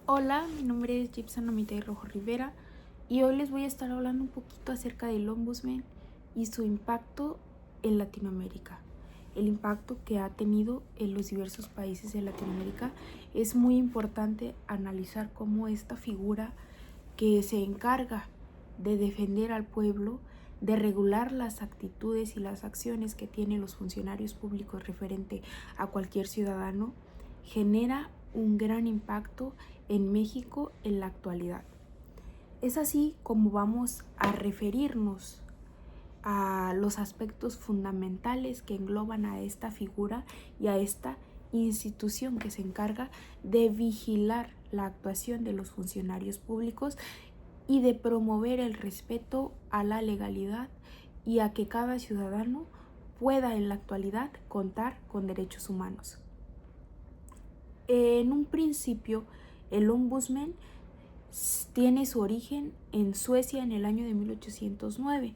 Hola, mi nombre es Gibson Amitay Rojo Rivera y hoy les voy a estar hablando un poquito acerca del Ombudsman y su impacto en Latinoamérica. El impacto que ha tenido en los diversos países de Latinoamérica. Es muy importante analizar cómo esta figura que se encarga de defender al pueblo, de regular las actitudes y las acciones que tienen los funcionarios públicos referente a cualquier ciudadano, genera un gran impacto en México en la actualidad. Es así como vamos a referirnos a los aspectos fundamentales que engloban a esta figura y a esta institución que se encarga de vigilar la actuación de los funcionarios públicos y de promover el respeto a la legalidad y a que cada ciudadano pueda en la actualidad contar con derechos humanos. En un principio, el Ombudsman tiene su origen en Suecia en el año de 1809.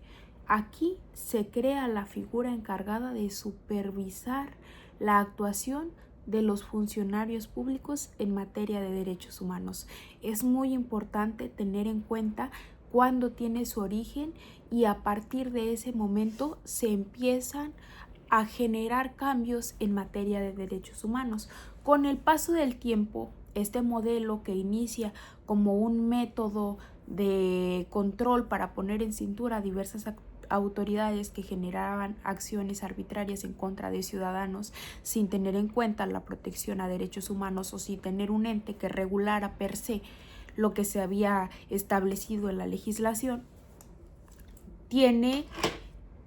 Aquí se crea la figura encargada de supervisar la actuación de los funcionarios públicos en materia de derechos humanos. Es muy importante tener en cuenta cuándo tiene su origen y a partir de ese momento se empiezan a generar cambios en materia de derechos humanos. Con el paso del tiempo, este modelo que inicia como un método de control para poner en cintura a diversas autoridades que generaban acciones arbitrarias en contra de ciudadanos sin tener en cuenta la protección a derechos humanos o sin tener un ente que regulara per se lo que se había establecido en la legislación, tiene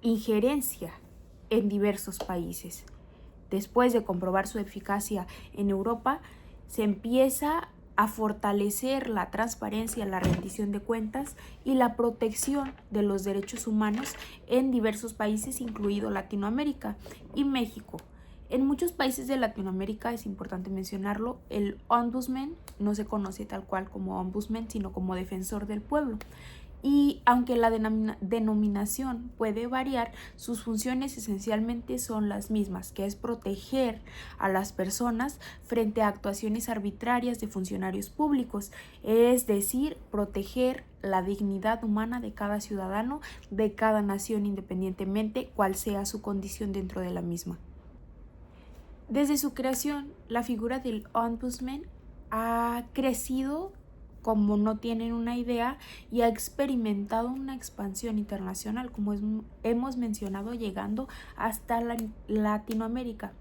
injerencia en diversos países. Después de comprobar su eficacia en Europa, se empieza a fortalecer la transparencia, la rendición de cuentas y la protección de los derechos humanos en diversos países, incluido Latinoamérica y México. En muchos países de Latinoamérica, es importante mencionarlo, el ombudsman no se conoce tal cual como ombudsman, sino como defensor del pueblo. Y aunque la denominación puede variar, sus funciones esencialmente son las mismas, que es proteger a las personas frente a actuaciones arbitrarias de funcionarios públicos, es decir, proteger la dignidad humana de cada ciudadano, de cada nación, independientemente cuál sea su condición dentro de la misma. Desde su creación, la figura del ombudsman ha crecido como no tienen una idea y ha experimentado una expansión internacional, como hemos mencionado, llegando hasta Latinoamérica,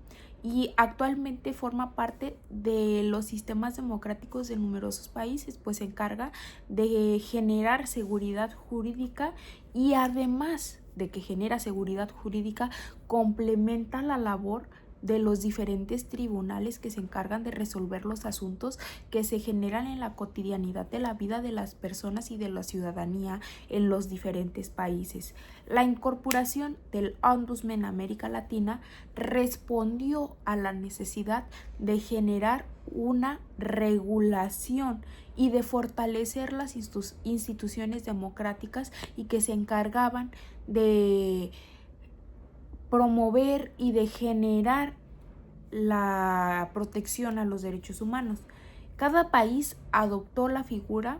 y actualmente forma parte de los sistemas democráticos de numerosos países, pues se encarga de generar seguridad jurídica y además de que genera seguridad jurídica, complementa la labor de los diferentes tribunales que se encargan de resolver los asuntos que se generan en la cotidianidad de la vida de las personas y de la ciudadanía en los diferentes países. La incorporación del Ombudsman a América Latina respondió a la necesidad de generar una regulación y de fortalecer las instituciones democráticas y que se encargaban de promover y de generar la protección a los derechos humanos. Cada país adoptó la figura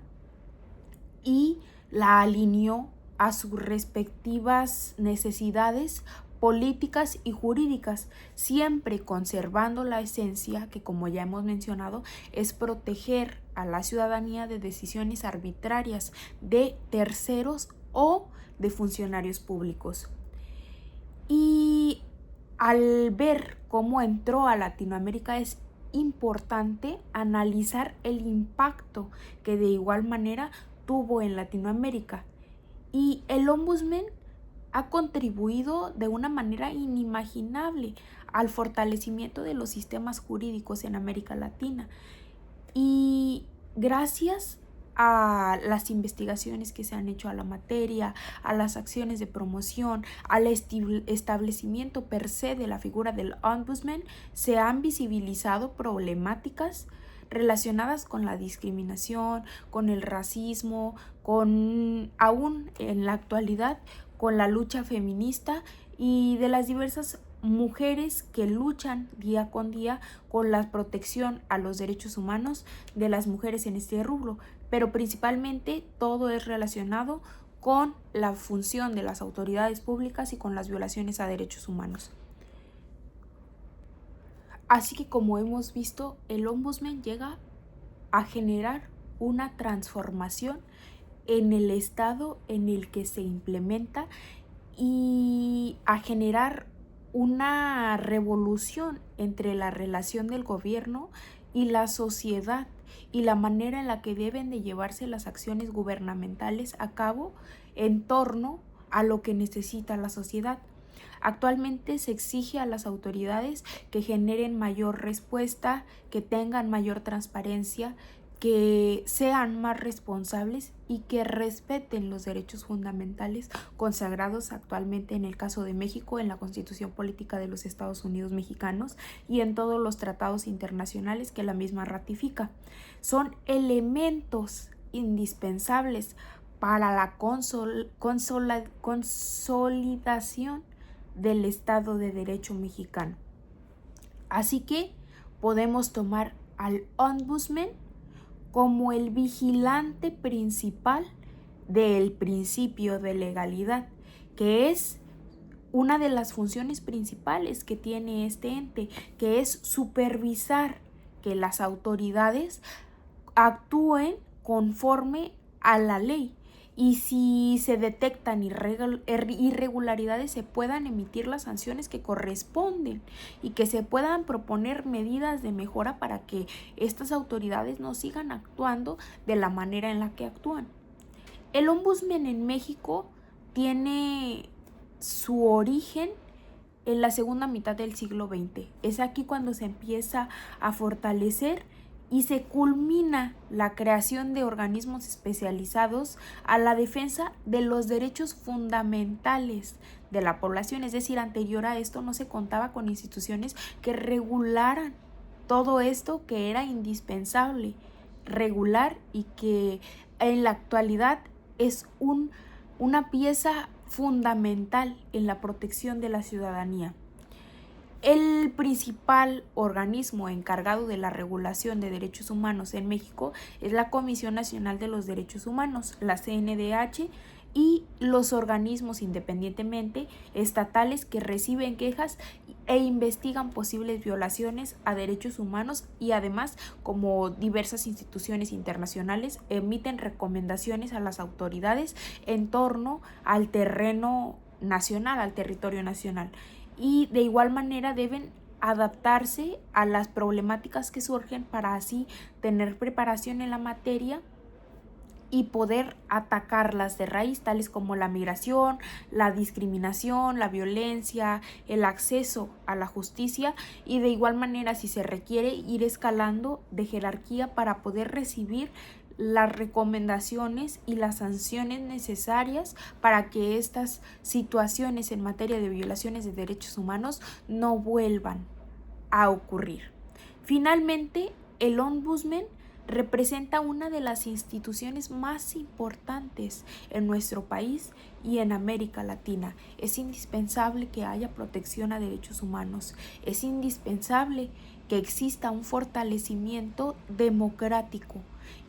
y la alineó a sus respectivas necesidades políticas y jurídicas, siempre conservando la esencia que, como ya hemos mencionado, es proteger a la ciudadanía de decisiones arbitrarias de terceros o de funcionarios públicos. Y al ver cómo entró a Latinoamérica es importante analizar el impacto que de igual manera tuvo en Latinoamérica. Y el ombudsman ha contribuido de una manera inimaginable al fortalecimiento de los sistemas jurídicos en América Latina. Y gracias a las investigaciones que se han hecho a la materia, a las acciones de promoción, al establecimiento per se de la figura del ombudsman, se han visibilizado problemáticas relacionadas con la discriminación, con el racismo, aún en la actualidad, con la lucha feminista y de las diversas mujeres que luchan día con día con la protección a los derechos humanos de las mujeres en este rubro, pero principalmente todo es relacionado con la función de las autoridades públicas y con las violaciones a derechos humanos. Así que, como hemos visto, el ombudsman llega a generar una transformación en el estado en el que se implementa y a generar una revolución entre la relación del gobierno y la sociedad y la manera en la que deben de llevarse las acciones gubernamentales a cabo en torno a lo que necesita la sociedad. Actualmente se exige a las autoridades que generen mayor respuesta, que tengan mayor transparencia, que sean más responsables y que respeten los derechos fundamentales consagrados actualmente en el caso de México en la Constitución Política de los Estados Unidos Mexicanos y en todos los tratados internacionales que la misma ratifica. Son elementos indispensables para la consolidación del Estado de Derecho mexicano. Así que podemos tomar al ombudsman como el vigilante principal del principio de legalidad, que es una de las funciones principales que tiene este ente, que es supervisar que las autoridades actúen conforme a la ley y si se detectan irregularidades se puedan emitir las sanciones que corresponden y que se puedan proponer medidas de mejora para que estas autoridades no sigan actuando de la manera en la que actúan. El ombudsman en México tiene su origen en la segunda mitad del siglo XX. Es aquí cuando se empieza a fortalecer y se culmina la creación de organismos especializados a la defensa de los derechos fundamentales de la población. Es decir, anterior a esto no se contaba con instituciones que regularan todo esto que era indispensable regular y que en la actualidad es una pieza fundamental en la protección de la ciudadanía. El principal organismo encargado de la regulación de derechos humanos en México es la Comisión Nacional de los Derechos Humanos, la CNDH, y los organismos independientemente estatales que reciben quejas e investigan posibles violaciones a derechos humanos y además, como diversas instituciones internacionales, emiten recomendaciones a las autoridades en torno al terreno nacional, al territorio nacional. Y de igual manera deben adaptarse a las problemáticas que surgen para así tener preparación en la materia y poder atacarlas de raíz, tales como la migración, la discriminación, la violencia, el acceso a la justicia y de igual manera, si se requiere, ir escalando de jerarquía para poder recibir las recomendaciones y las sanciones necesarias para que estas situaciones en materia de violaciones de derechos humanos no vuelvan a ocurrir. Finalmente, el ombudsman representa una de las instituciones más importantes en nuestro país y en América Latina. Es indispensable que haya protección a derechos humanos. Es indispensable que exista un fortalecimiento democrático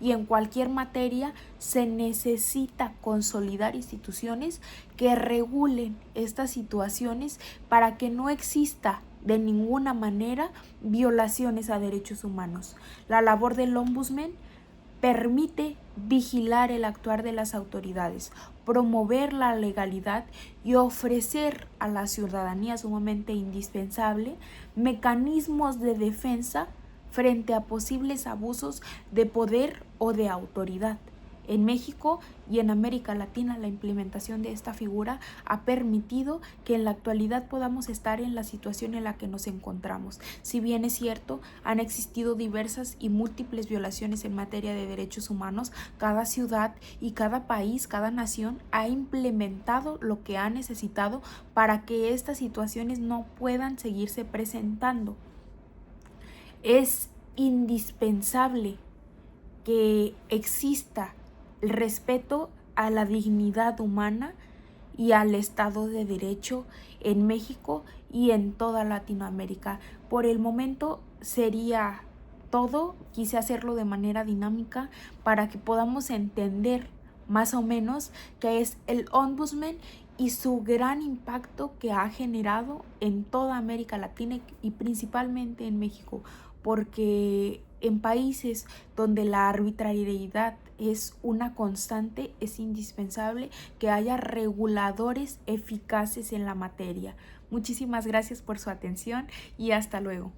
y en cualquier materia se necesita consolidar instituciones que regulen estas situaciones para que no exista de ninguna manera violaciones a derechos humanos. La labor del ombudsman permite vigilar el actuar de las autoridades, promover la legalidad y ofrecer a la ciudadanía, sumamente indispensable, mecanismos de defensa frente a posibles abusos de poder o de autoridad. En México y en América Latina, la implementación de esta figura ha permitido que en la actualidad podamos estar en la situación en la que nos encontramos. Si bien es cierto, han existido diversas y múltiples violaciones en materia de derechos humanos, cada ciudad y cada país, cada nación ha implementado lo que ha necesitado para que estas situaciones no puedan seguirse presentando. Es indispensable que exista el respeto a la dignidad humana y al Estado de Derecho en México y en toda Latinoamérica. Por el momento sería todo. Quise hacerlo de manera dinámica para que podamos entender más o menos qué es el ombudsman y su gran impacto que ha generado en toda América Latina y principalmente en México, porque en países donde la arbitrariedad es una constante, es indispensable que haya reguladores eficaces en la materia. Muchísimas gracias por su atención y hasta luego.